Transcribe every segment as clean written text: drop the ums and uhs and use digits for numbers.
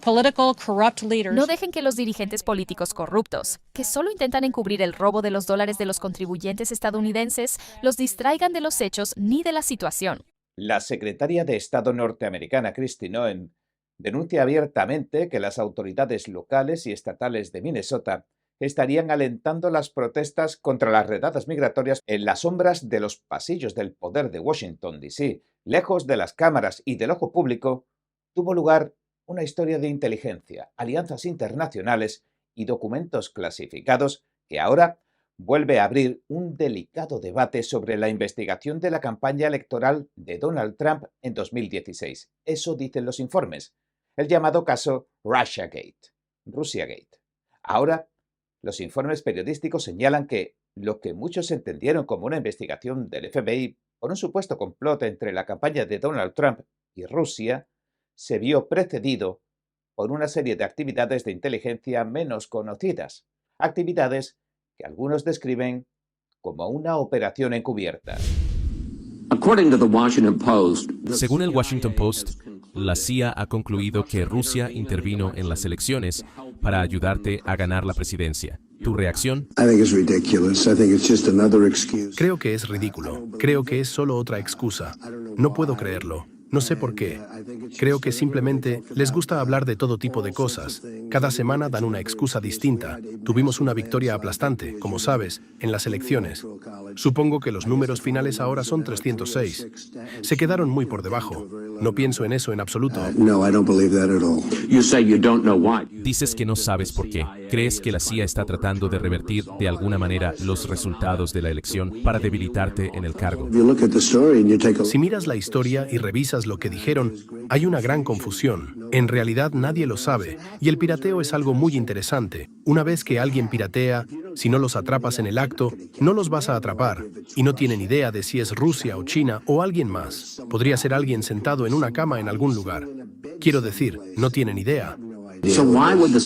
No dejen que los dirigentes políticos corruptos, que solo intentan encubrir el robo de los dólares de los contribuyentes estadounidenses, los distraigan de los hechos ni de la situación. La secretaria de Estado norteamericana Kristi Noem denuncia abiertamente que las autoridades locales y estatales de Minnesota estarían alentando las protestas contra las redadas migratorias en las sombras de los pasillos del poder de Washington, D.C., lejos de las cámaras y del ojo público. Tuvo lugar una historia de inteligencia, alianzas internacionales y documentos clasificados que ahora vuelve a abrir un delicado debate sobre la investigación de la campaña electoral de Donald Trump en 2016. Eso dicen los informes, el llamado caso Russiagate. Ahora, los informes periodísticos señalan que lo que muchos entendieron como una investigación del FBI por un supuesto complot entre la campaña de Donald Trump y Rusia se vio precedido por una serie de actividades de inteligencia menos conocidas, actividades que algunos describen como una operación encubierta. Según el Washington Post, la CIA ha concluido que Rusia intervino en las elecciones para ayudarte a ganar la presidencia. ¿Tu reacción? Creo que es ridículo. Creo que es solo otra excusa. No puedo creerlo. No sé por qué. Creo que simplemente les gusta hablar de todo tipo de cosas. Cada semana dan una excusa distinta. Tuvimos una victoria aplastante, como sabes, en las elecciones. Supongo que los números finales ahora son 306. Se quedaron muy por debajo. No pienso en eso en absoluto. Dices que no sabes por qué. ¿Crees que la CIA está tratando de revertir de alguna manera los resultados de la elección para debilitarte en el cargo? Si miras la historia y revisas lo que dijeron, hay una gran confusión. En realidad nadie lo sabe, y el pirateo es algo muy interesante. Una vez que alguien piratea, si no los atrapas en el acto, no los vas a atrapar, y no tienen idea de si es Rusia o China o alguien más. Podría ser alguien sentado en una cama en algún lugar. Quiero decir, no tienen idea.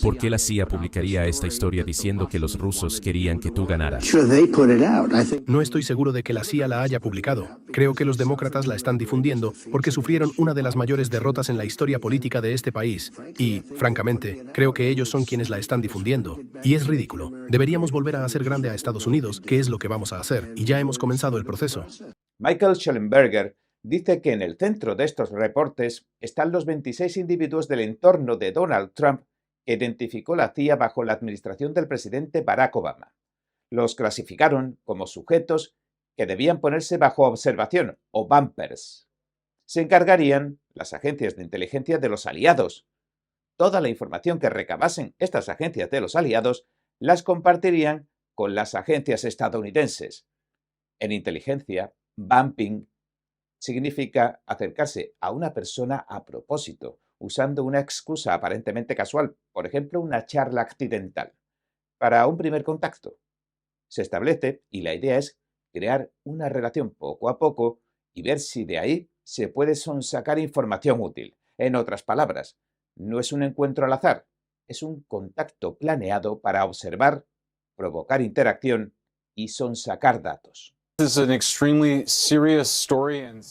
¿Por qué la CIA publicaría esta historia diciendo que los rusos querían que tú ganaras? No estoy seguro de que la CIA la haya publicado. Creo que los demócratas la están difundiendo porque sufrieron una de las mayores derrotas en la historia política de este país. Y, francamente, creo que ellos son quienes la están difundiendo. Y es ridículo. Deberíamos volver a hacer grande a Estados Unidos, que es lo que vamos a hacer. Y ya hemos comenzado el proceso. Michael Schellenberger dice que en el centro de estos reportes están los 26 individuos del entorno de Donald Trump que identificó la CIA bajo la administración del presidente Barack Obama. Los clasificaron como sujetos que debían ponerse bajo observación o bumpers. Se encargarían las agencias de inteligencia de los aliados. Toda la información que recabasen estas agencias de los aliados las compartirían con las agencias estadounidenses. En inteligencia, bumping significa acercarse a una persona a propósito, usando una excusa aparentemente casual, por ejemplo, una charla accidental, para un primer contacto. Se establece, y la idea es crear una relación poco a poco y ver si de ahí se puede sonsacar información útil. En otras palabras, no es un encuentro al azar, es un contacto planeado para observar, provocar interacción y sonsacar datos.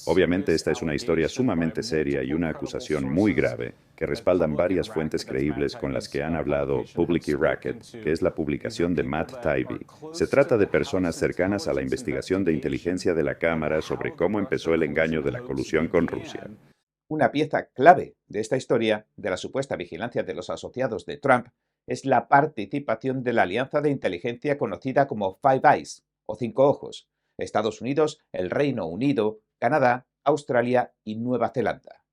Obviamente esta es una historia sumamente seria y una acusación muy grave que respaldan varias fuentes creíbles con las que han hablado Public Racket, que es la publicación de Matt Taibbi. Se trata de personas cercanas a la investigación de inteligencia de la Cámara sobre cómo empezó el engaño de la colusión con Rusia. Una pieza clave de esta historia, de la supuesta vigilancia de los asociados de Trump, es la participación de la alianza de inteligencia conocida como Five Eyes, o Cinco Ojos: Estados Unidos, el Reino Unido, Canadá, Australia y Nueva Zelanda.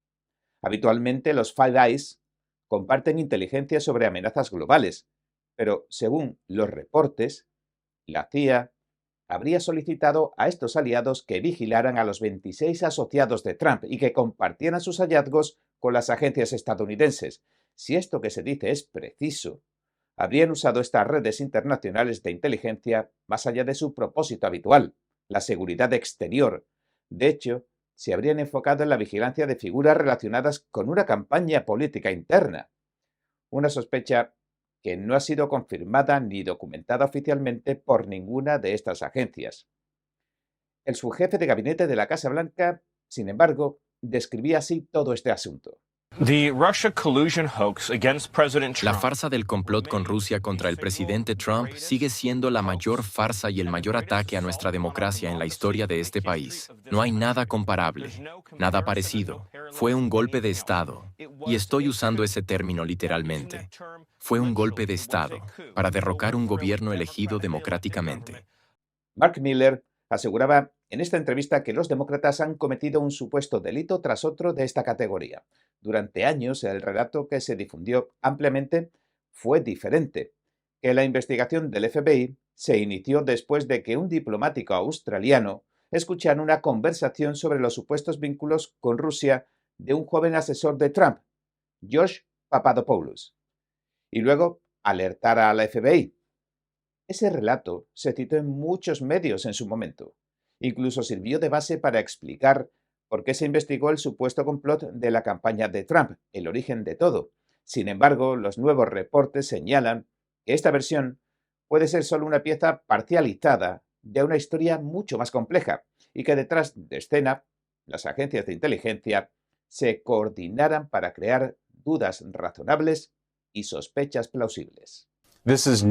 Habitualmente los Five Eyes comparten inteligencia sobre amenazas globales, pero según los reportes, la CIA habría solicitado a estos aliados que vigilaran a los 26 asociados de Trump y que compartieran sus hallazgos con las agencias estadounidenses. Si esto que se dice es preciso, habrían usado estas redes internacionales de inteligencia más allá de su propósito habitual, la seguridad exterior. De hecho, se habrían enfocado en la vigilancia de figuras relacionadas con una campaña política interna. Una sospecha que no ha sido confirmada ni documentada oficialmente por ninguna de estas agencias. El subjefe de gabinete de la Casa Blanca, sin embargo, describía así todo este asunto. La farsa del complot con Rusia contra el presidente Trump sigue siendo la mayor farsa y el mayor ataque a nuestra democracia en la historia de este país. No hay nada comparable, nada parecido. Fue un golpe de Estado, y estoy usando ese término literalmente. Fue un golpe de Estado para derrocar un gobierno elegido democráticamente. Mark Miller aseguraba en esta entrevista que los demócratas han cometido un supuesto delito tras otro de esta categoría. Durante años, el relato que se difundió ampliamente fue diferente, que la investigación del FBI se inició después de que un diplomático australiano escuchara una conversación sobre los supuestos vínculos con Rusia de un joven asesor de Trump, Josh Papadopoulos, y luego alertara a la FBI. Ese relato se citó en muchos medios en su momento. Incluso sirvió de base para explicar por qué se investigó el supuesto complot de la campaña de Trump, el origen de todo. Sin embargo, los nuevos reportes señalan que esta versión puede ser solo una pieza parcializada de una historia mucho más compleja y que detrás de escena, las agencias de inteligencia se coordinaran para crear dudas razonables y sospechas plausibles. Esta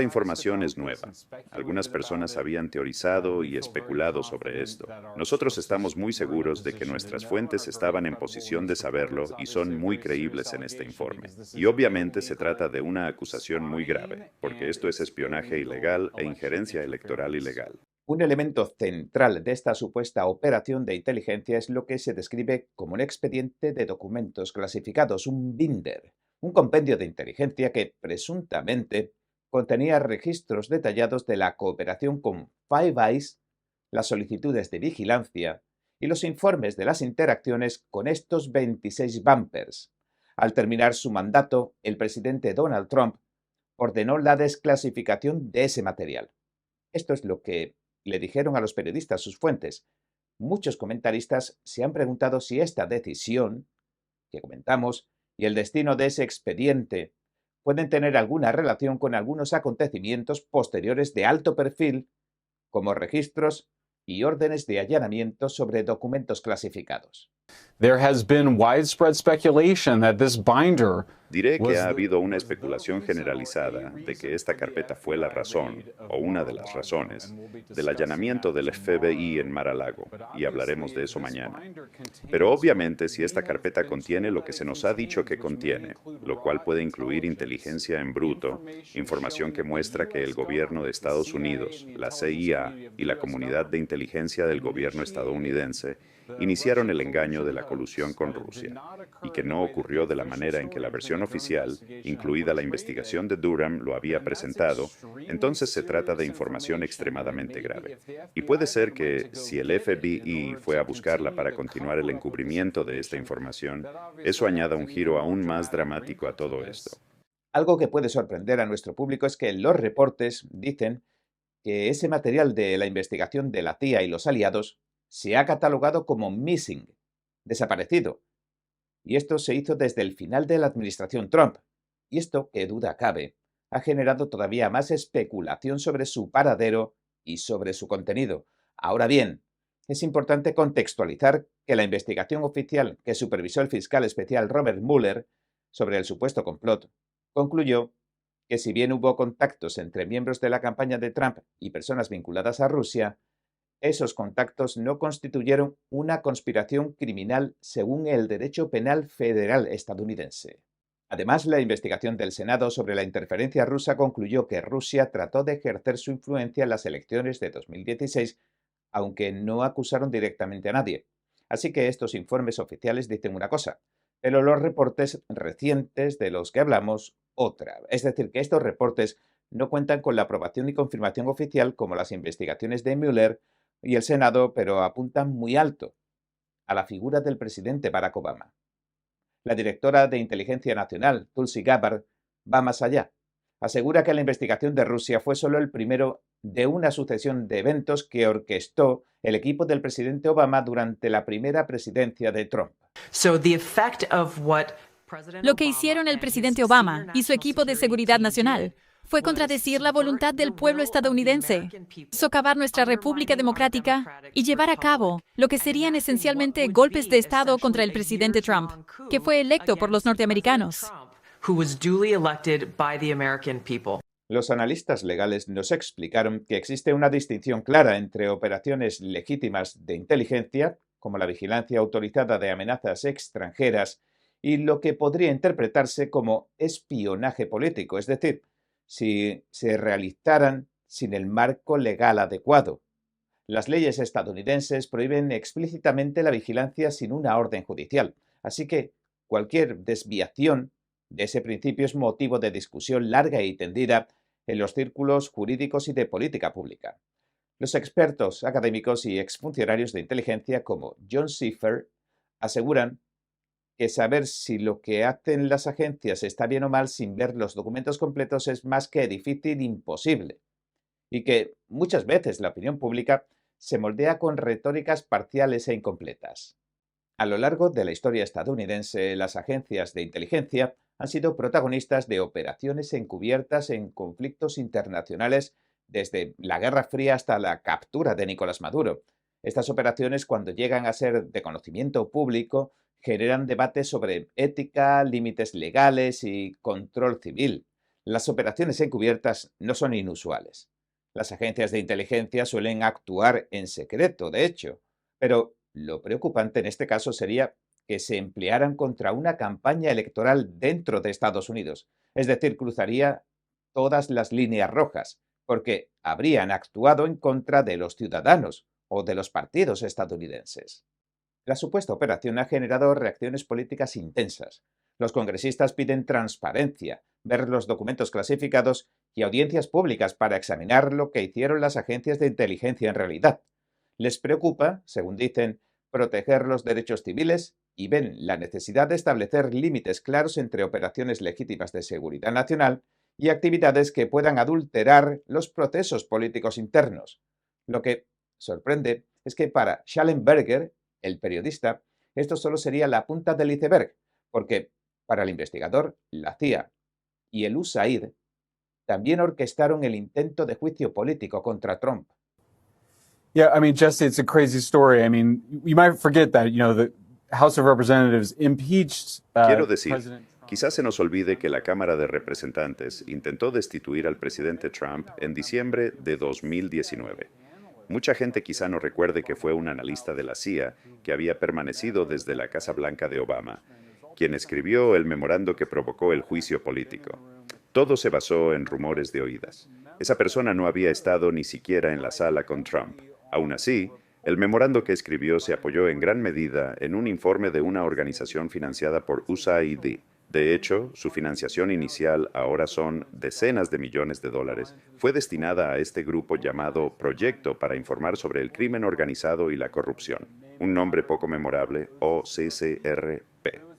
información es nueva. Algunas personas habían teorizado y especulado sobre esto. Nosotros estamos muy seguros de que nuestras fuentes estaban en posición de saberlo y son muy creíbles en este informe. Y obviamente se trata de una acusación muy grave, porque esto es espionaje ilegal e injerencia electoral ilegal. Un elemento central de esta supuesta operación de inteligencia es lo que se describe como un expediente de documentos clasificados, un binder, un compendio de inteligencia que presuntamente contenía registros detallados de la cooperación con Five Eyes, las solicitudes de vigilancia y los informes de las interacciones con estos 26 bumpers. Al terminar su mandato, el presidente Donald Trump ordenó la desclasificación de ese material. Esto es lo que le dijeron a los periodistas sus fuentes. Muchos comentaristas se han preguntado si esta decisión que comentamos y el destino de ese expediente pueden tener alguna relación con algunos acontecimientos posteriores de alto perfil, como registros y órdenes de allanamiento sobre documentos clasificados. Diré que ha habido una especulación generalizada de que esta carpeta fue la razón, o una de las razones, del allanamiento del FBI en Mar-a-Lago, y hablaremos de eso mañana. Pero obviamente si esta carpeta contiene lo que se nos ha dicho que contiene, lo cual puede incluir inteligencia en bruto, información que muestra que el gobierno de Estados Unidos, la CIA y la comunidad de inteligencia del gobierno estadounidense iniciaron el engaño de la colusión con Rusia, y que no ocurrió de la manera en que la versión oficial, incluida la investigación de Durham, lo había presentado, entonces se trata de información extremadamente grave. Y puede ser que, si el FBI fue a buscarla para continuar el encubrimiento de esta información, eso añada un giro aún más dramático a todo esto. Algo que puede sorprender a nuestro público es que los reportes dicen que ese material de la investigación de la CIA y los aliados se ha catalogado como missing, desaparecido. Y esto se hizo desde el final de la administración Trump. Y esto, qué duda cabe, ha generado todavía más especulación sobre su paradero y sobre su contenido. Ahora bien, es importante contextualizar que la investigación oficial que supervisó el fiscal especial Robert Mueller sobre el supuesto complot concluyó que si bien hubo contactos entre miembros de la campaña de Trump y personas vinculadas a Rusia, esos contactos no constituyeron una conspiración criminal según el derecho penal federal estadounidense. Además, la investigación del Senado sobre la interferencia rusa concluyó que Rusia trató de ejercer su influencia en las elecciones de 2016, aunque no acusaron directamente a nadie. Así que estos informes oficiales dicen una cosa, pero los reportes recientes de los que hablamos otra. Es decir, que estos reportes no cuentan con la aprobación y confirmación oficial como las investigaciones de Mueller y el Senado, pero apuntan muy alto a la figura del presidente Barack Obama. La directora de Inteligencia Nacional, Tulsi Gabbard, va más allá. Asegura que la investigación de Rusia fue solo el primero de una sucesión de eventos que orquestó el equipo del presidente Obama durante la primera presidencia de Trump. Lo que hicieron el presidente Obama y su equipo de seguridad nacional Fue contradecir la voluntad del pueblo estadounidense, socavar nuestra República Democrática y llevar a cabo lo que serían esencialmente golpes de Estado contra el presidente Trump, que fue electo por los norteamericanos. Los analistas legales nos explicaron que existe una distinción clara entre operaciones legítimas de inteligencia, como la vigilancia autorizada de amenazas extranjeras, y lo que podría interpretarse como espionaje político, es decir, si se realizaran sin el marco legal adecuado. Las leyes estadounidenses prohíben explícitamente la vigilancia sin una orden judicial, así que cualquier desviación de ese principio es motivo de discusión larga y tendida en los círculos jurídicos y de política pública. Los expertos académicos y exfuncionarios de inteligencia como John Schiffer aseguran que saber si lo que hacen las agencias está bien o mal sin ver los documentos completos es más que difícil e imposible, y que muchas veces la opinión pública se moldea con retóricas parciales e incompletas. A lo largo de la historia estadounidense, las agencias de inteligencia han sido protagonistas de operaciones encubiertas en conflictos internacionales desde la Guerra Fría hasta la captura de Nicolás Maduro. Estas operaciones, cuando llegan a ser de conocimiento público, generan debates sobre ética, límites legales y control civil. Las operaciones encubiertas no son inusuales. Las agencias de inteligencia suelen actuar en secreto, de hecho, pero lo preocupante en este caso sería que se emplearan contra una campaña electoral dentro de Estados Unidos, es decir, cruzaría todas las líneas rojas, porque habrían actuado en contra de los ciudadanos o de los partidos estadounidenses. La supuesta operación ha generado reacciones políticas intensas. Los congresistas piden transparencia, ver los documentos clasificados y audiencias públicas para examinar lo que hicieron las agencias de inteligencia en realidad. Les preocupa, según dicen, proteger los derechos civiles y ven la necesidad de establecer límites claros entre operaciones legítimas de seguridad nacional y actividades que puedan adulterar los procesos políticos internos. Lo que sorprende es que para Schallenberger, el periodista, esto solo sería la punta del iceberg, porque para el investigador, la CIA y el USAID también orquestaron el intento de juicio político contra Trump. Yeah, I mean, Jesse, it's a crazy story. I mean, you might forget that, the House of Representatives impeached Quiero decir, President Trump. quizás se nos olvide que la Cámara de Representantes intentó destituir al presidente Trump en diciembre de 2019. Mucha gente quizá no recuerde que fue un analista de la CIA que había permanecido desde la Casa Blanca de Obama, quien escribió el memorando que provocó el juicio político. Todo se basó en rumores de oídas. Esa persona no había estado ni siquiera en la sala con Trump. Aún así, el memorando que escribió se apoyó en gran medida en un informe de una organización financiada por USAID. De hecho, su financiación inicial, ahora son decenas de millones de dólares, fue destinada a este grupo llamado Proyecto para informar sobre el crimen organizado y la corrupción. Un nombre poco memorable, OCCRP.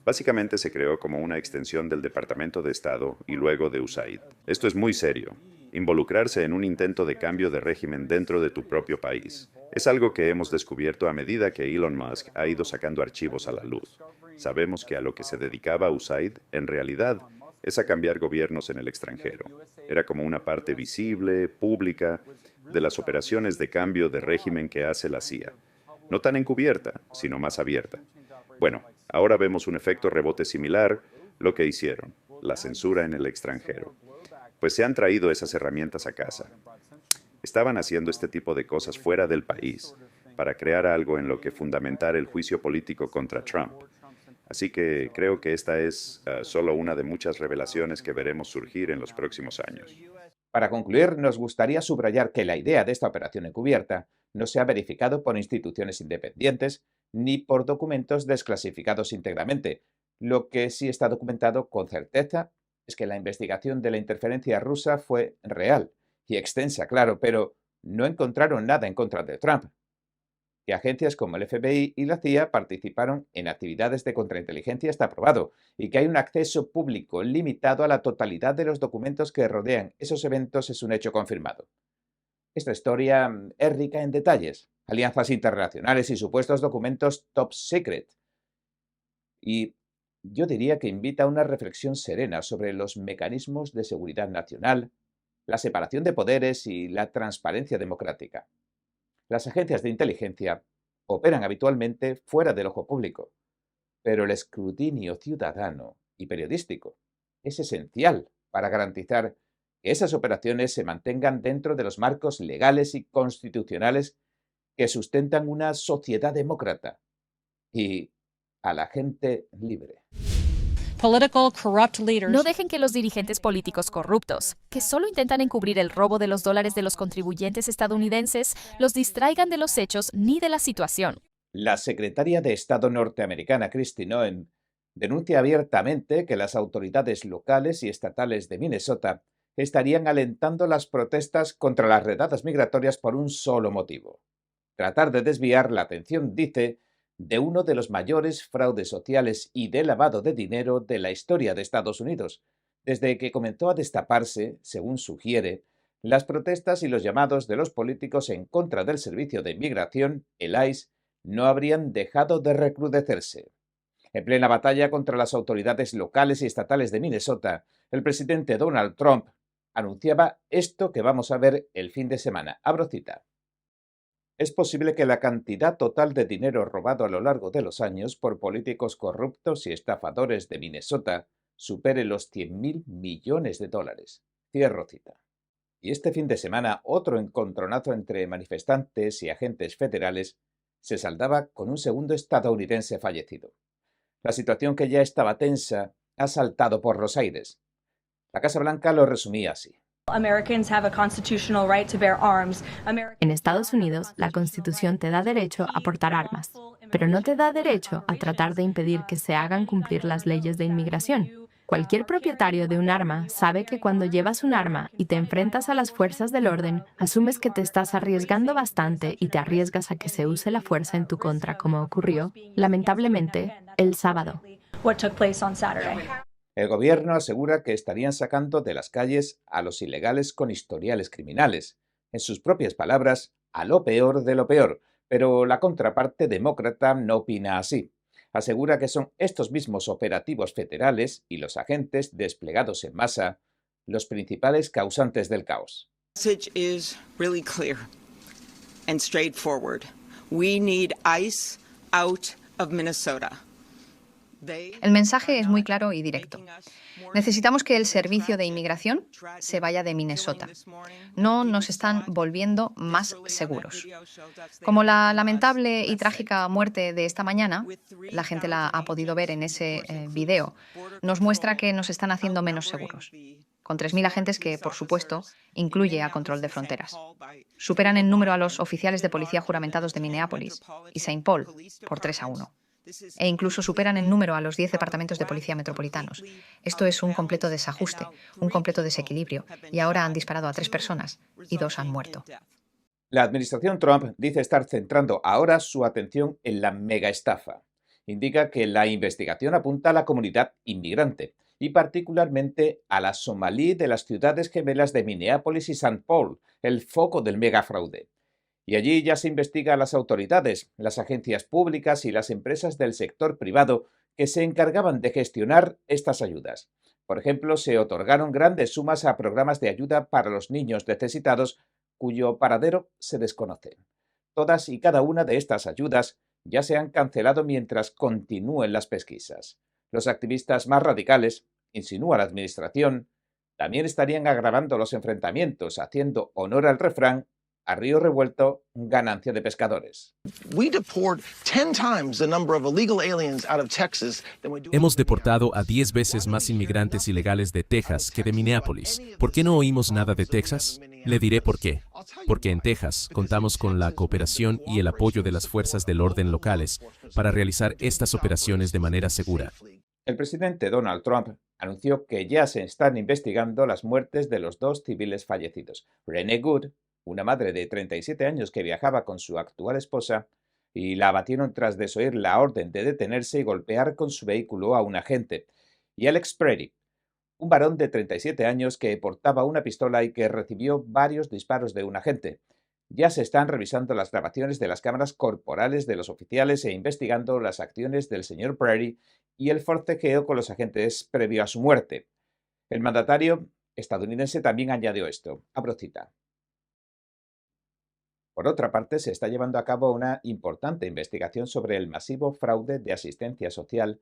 Básicamente se creó como una extensión del Departamento de Estado y luego de USAID. Esto es muy serio. Involucrarse en un intento de cambio de régimen dentro de tu propio país. Es algo que hemos descubierto a medida que Elon Musk ha ido sacando archivos a la luz. Sabemos que a lo que se dedicaba USAID, en realidad, es a cambiar gobiernos en el extranjero. Era como una parte visible, pública, de las operaciones de cambio de régimen que hace la CIA. No tan encubierta, sino más abierta. Bueno, ahora vemos un efecto rebote similar, lo que hicieron, la censura en el extranjero. Pues se han traído esas herramientas a casa. Estaban haciendo este tipo de cosas fuera del país, para crear algo en lo que fundamentar el juicio político contra Trump. Así que creo que esta es solo una de muchas revelaciones que veremos surgir en los próximos años. Para concluir, nos gustaría subrayar que la idea de esta operación encubierta no se ha verificado por instituciones independientes ni por documentos desclasificados íntegramente. Lo que sí está documentado con certeza es que la investigación de la interferencia rusa fue real y extensa, claro, pero no encontraron nada en contra de Trump. Que agencias como el FBI y la CIA participaron en actividades de contrainteligencia está probado, y que hay un acceso público limitado a la totalidad de los documentos que rodean esos eventos es un hecho confirmado. Esta historia es rica en detalles, alianzas internacionales y supuestos documentos top secret. Y yo diría que invita a una reflexión serena sobre los mecanismos de seguridad nacional, la separación de poderes y la transparencia democrática. Las agencias de inteligencia operan habitualmente fuera del ojo público, pero el escrutinio ciudadano y periodístico es esencial para garantizar que esas operaciones se mantengan dentro de los marcos legales y constitucionales que sustentan una sociedad demócrata y a la gente libre. No dejen que los dirigentes políticos corruptos, que solo intentan encubrir el robo de los dólares de los contribuyentes estadounidenses, los distraigan de los hechos ni de la situación. La secretaria de Estado norteamericana Kristi Noem denuncia abiertamente que las autoridades locales y estatales de Minnesota estarían alentando las protestas contra las redadas migratorias por un solo motivo: tratar de desviar la atención, dice, de uno de los mayores fraudes sociales y de lavado de dinero de la historia de Estados Unidos, desde que comenzó a destaparse, según sugiere, las protestas y los llamados de los políticos en contra del Servicio de Inmigración, el ICE, no habrían dejado de recrudecerse. En plena batalla contra las autoridades locales y estatales de Minnesota, el presidente Donald Trump anunciaba esto que vamos a ver el fin de semana. Abro cita. Es posible que la cantidad total de dinero robado a lo largo de los años por políticos corruptos y estafadores de Minnesota supere los 100.000 millones de dólares. Cierro cita. Y este fin de semana, otro encontronazo entre manifestantes y agentes federales se saldaba con un segundo estadounidense fallecido. La situación, que ya estaba tensa, ha saltado por los aires. La Casa Blanca lo resumía así. En Estados Unidos, la Constitución te da derecho a portar armas, pero no te da derecho a tratar de impedir que se hagan cumplir las leyes de inmigración. Cualquier propietario de un arma sabe que cuando llevas un arma y te enfrentas a las fuerzas del orden, asumes que te estás arriesgando bastante y te arriesgas a que se use la fuerza en tu contra, como ocurrió, lamentablemente, el sábado. El gobierno asegura que estarían sacando de las calles a los ilegales con historiales criminales. En sus propias palabras, a lo peor de lo peor, pero la contraparte demócrata no opina así. Asegura que son estos mismos operativos federales y los agentes desplegados en masa los principales causantes del caos. The message is really clear and straightforward. We need ICE out of Minnesota. El mensaje es muy claro y directo. Necesitamos que el Servicio de Inmigración se vaya de Minnesota. No nos están volviendo más seguros. Como la lamentable y trágica muerte de esta mañana, la gente la ha podido ver en ese video, nos muestra que nos están haciendo menos seguros. Con 3.000 agentes que, por supuesto, incluye a control de fronteras. Superan en número a los oficiales de policía juramentados de Minneapolis y Saint Paul por 3-1. E incluso superan en número a los 10 departamentos de policía metropolitanos. Esto es un completo desajuste, un completo desequilibrio, y ahora han disparado a 3 personas y 2 han muerto. La administración Trump dice estar centrando ahora su atención en la megaestafa. Indica que la investigación apunta a la comunidad inmigrante y particularmente a la somalí de las ciudades gemelas de Minneapolis y St. Paul, el foco del megafraude. Y allí ya se investiga a las autoridades, las agencias públicas y las empresas del sector privado que se encargaban de gestionar estas ayudas. Por ejemplo, se otorgaron grandes sumas a programas de ayuda para los niños necesitados cuyo paradero se desconoce. Todas y cada una de estas ayudas ya se han cancelado mientras continúen las pesquisas. Los activistas más radicales, insinúa la administración, también estarían agravando los enfrentamientos, haciendo honor al refrán: a río revuelto, ganancia de pescadores. Hemos deportado a 10 veces más inmigrantes ilegales de Texas que de Minneapolis. ¿Por qué no oímos nada de Texas? Le diré por qué. Porque en Texas contamos con la cooperación y el apoyo de las fuerzas del orden locales para realizar estas operaciones de manera segura. El presidente Donald Trump anunció que ya se están investigando las muertes de los 2 civiles fallecidos: Renee Good, una madre de 37 años que viajaba con su actual esposa, y la abatieron tras desoír la orden de detenerse y golpear con su vehículo a un agente, y Alex Pretty, un varón de 37 años que portaba una pistola y que recibió varios disparos de un agente. Ya se están revisando las grabaciones de las cámaras corporales de los oficiales e investigando las acciones del señor Pretty y el forcejeo con los agentes previo a su muerte. El mandatario estadounidense también añadió esto, abro cita. Por otra parte, se está llevando a cabo una importante investigación sobre el masivo fraude de asistencia social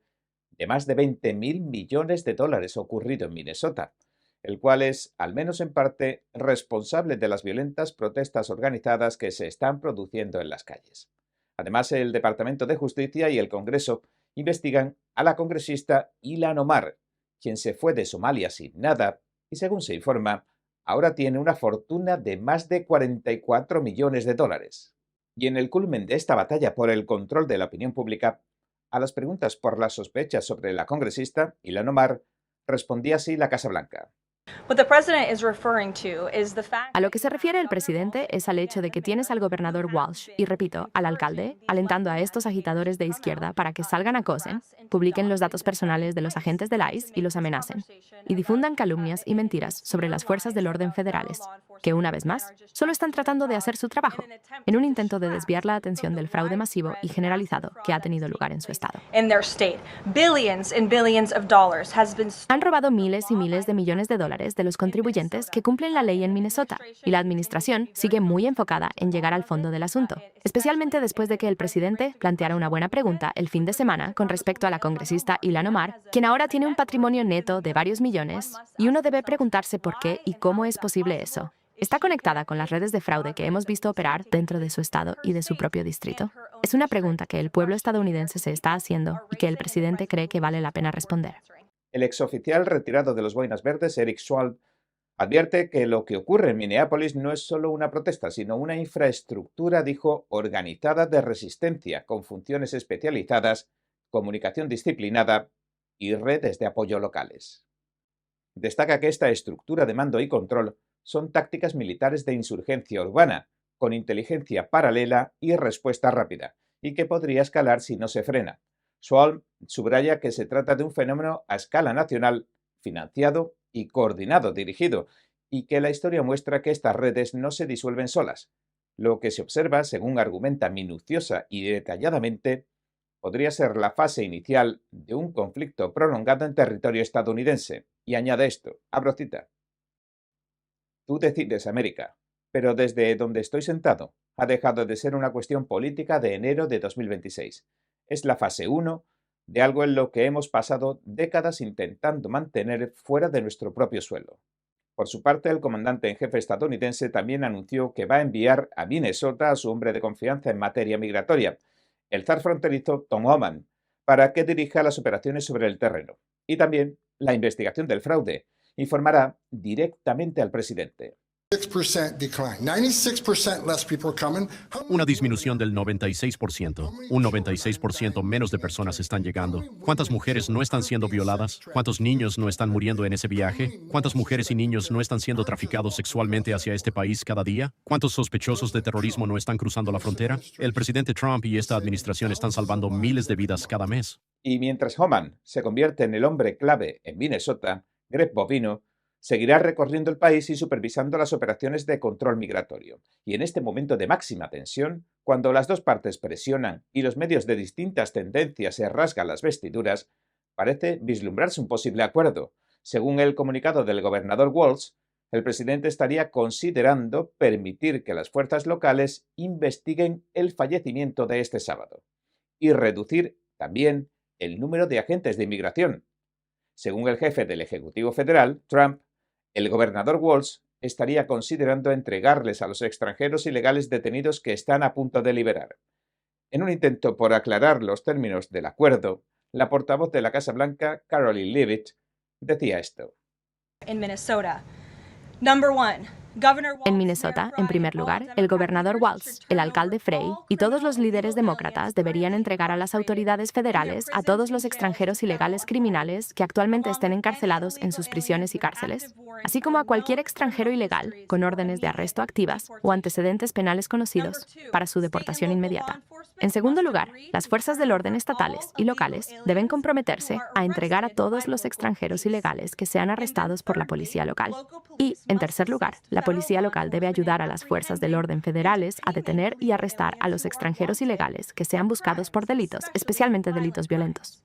de más de 20.000 millones de dólares ocurrido en Minnesota, el cual es, al menos en parte, responsable de las violentas protestas organizadas que se están produciendo en las calles. Además, el Departamento de Justicia y el Congreso investigan a la congresista Ilhan Omar, quien se fue de Somalia sin nada y, según se informa, ahora tiene una fortuna de más de 44 millones de dólares. Y en el culmen de esta batalla por el control de la opinión pública, a las preguntas por las sospechas sobre la congresista, Ilhan Omar, respondía así la Casa Blanca. A lo que se refiere el presidente es al hecho de que tienes al gobernador Walsh y, repito, al alcalde, alentando a estos agitadores de izquierda para que salgan a Cosen, publiquen los datos personales de los agentes del ICE y los amenacen, y difundan calumnias y mentiras sobre las fuerzas del orden federales, que, una vez más, solo están tratando de hacer su trabajo, en un intento de desviar la atención del fraude masivo y generalizado que ha tenido lugar en su estado. Han robado miles y miles de millones de dólares de los contribuyentes que cumplen la ley en Minnesota, y la administración sigue muy enfocada en llegar al fondo del asunto, especialmente después de que el presidente planteara una buena pregunta el fin de semana con respecto a la congresista Ilhan Omar, quien ahora tiene un patrimonio neto de varios millones, y uno debe preguntarse por qué y cómo es posible eso. ¿Está conectada con las redes de fraude que hemos visto operar dentro de su estado y de su propio distrito? Es una pregunta que el pueblo estadounidense se está haciendo y que el presidente cree que vale la pena responder. El exoficial retirado de los Boinas Verdes, Eric Schwalb, advierte que lo que ocurre en Minneapolis no es solo una protesta, sino una infraestructura, dijo, organizada de resistencia, con funciones especializadas, comunicación disciplinada y redes de apoyo locales. Destaca que esta estructura de mando y control son tácticas militares de insurgencia urbana, con inteligencia paralela y respuesta rápida, y que podría escalar si no se frena. Schwalb subraya que se trata de un fenómeno a escala nacional, financiado y coordinado, dirigido, y que la historia muestra que estas redes no se disuelven solas. Lo que se observa, según argumenta minuciosa y detalladamente, podría ser la fase inicial de un conflicto prolongado en territorio estadounidense. Y añade esto, abro cita. Tú decides, América, pero desde donde estoy sentado, ha dejado de ser una cuestión política de enero de 2026. Es la fase 1 de algo en lo que hemos pasado décadas intentando mantener fuera de nuestro propio suelo. Por su parte, el comandante en jefe estadounidense también anunció que va a enviar a Minnesota a su hombre de confianza en materia migratoria, el zar fronterizo Tom Homan, para que dirija las operaciones sobre el terreno. Y también la investigación del fraude. Informará directamente al presidente. Una disminución del 96%. Un 96% menos de personas están llegando. ¿Cuántas mujeres no están siendo violadas? ¿Cuántos niños no están muriendo en ese viaje? ¿Cuántas mujeres y niños no están siendo traficados sexualmente hacia este país cada día? ¿Cuántos sospechosos de terrorismo no están cruzando la frontera? El presidente Trump y esta administración están salvando miles de vidas cada mes. Y mientras Homan se convierte en el hombre clave en Minnesota, Greg Bovino seguirá recorriendo el país y supervisando las operaciones de control migratorio. Y en este momento de máxima tensión, cuando las dos partes presionan y los medios de distintas tendencias se rasgan las vestiduras, parece vislumbrarse un posible acuerdo. Según el comunicado del gobernador Walsh, el presidente estaría considerando permitir que las fuerzas locales investiguen el fallecimiento de este sábado y reducir también el número de agentes de inmigración. Según el jefe del Ejecutivo Federal, Trump, el gobernador Walsh estaría considerando entregarles a los extranjeros ilegales detenidos que están a punto de liberar. En un intento por aclarar los términos del acuerdo, la portavoz de la Casa Blanca, Karoline Leavitt, decía esto. En Minnesota, en primer lugar, el gobernador Walsh, el alcalde Frey y todos los líderes demócratas deberían entregar a las autoridades federales a todos los extranjeros ilegales criminales que actualmente estén encarcelados en sus prisiones y cárceles, así como a cualquier extranjero ilegal con órdenes de arresto activas o antecedentes penales conocidos para su deportación inmediata. En segundo lugar, las fuerzas del orden estatales y locales deben comprometerse a entregar a todos los extranjeros ilegales que sean arrestados por la policía local. Y, en tercer lugar, la policía local debe ayudar a las fuerzas del orden federales a detener y arrestar a los extranjeros ilegales que sean buscados por delitos, especialmente delitos violentos.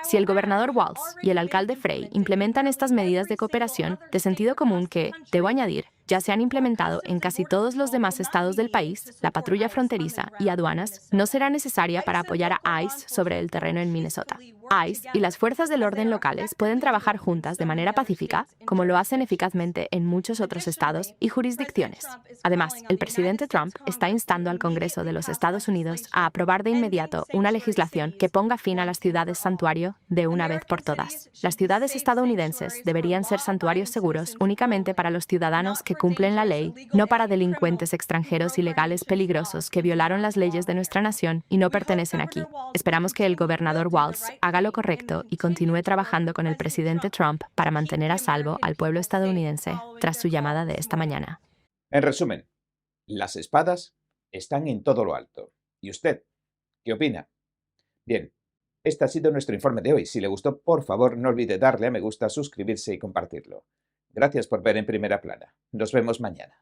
Si el gobernador Walz y el alcalde Frey implementan estas medidas de cooperación de sentido común que, debo añadir, ya se han implementado en casi todos los demás estados del país, la patrulla fronteriza y aduanas no será necesaria para apoyar a ICE sobre el terreno en Minnesota. ICE y las fuerzas del orden locales pueden trabajar juntas de manera pacífica, como lo hacen eficazmente en muchos otros estados y jurisdicciones. Además, el presidente Trump está instando al Congreso de los Estados Unidos a aprobar de inmediato una legislación que ponga fin a las ciudades santuario de una vez por todas. Las ciudades estadounidenses deberían ser santuarios seguros únicamente para los ciudadanos que cumplen la ley, no para delincuentes extranjeros ilegales peligrosos que violaron las leyes de nuestra nación y no pertenecen aquí. Esperamos que el gobernador Walz haga lo correcto y continúe trabajando con el presidente Trump para mantener a salvo al pueblo estadounidense tras su llamada de esta mañana. En resumen, las espadas están en todo lo alto. ¿Y usted? ¿Qué opina? Bien, este ha sido nuestro informe de hoy. Si le gustó, por favor, no olvide darle a me gusta, suscribirse y compartirlo. Gracias por ver En Primera Plana. Nos vemos mañana.